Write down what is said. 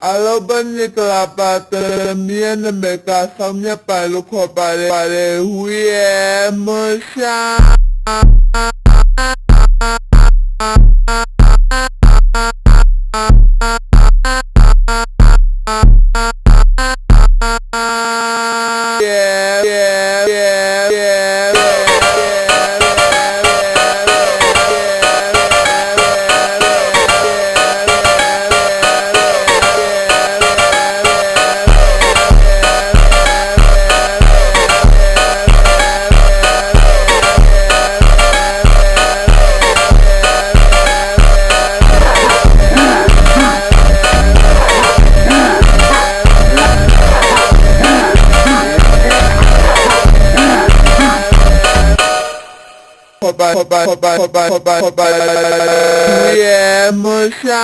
Alobaniklapata miana meka samnya palu ko pare huye musha Hoba, yeah, musha.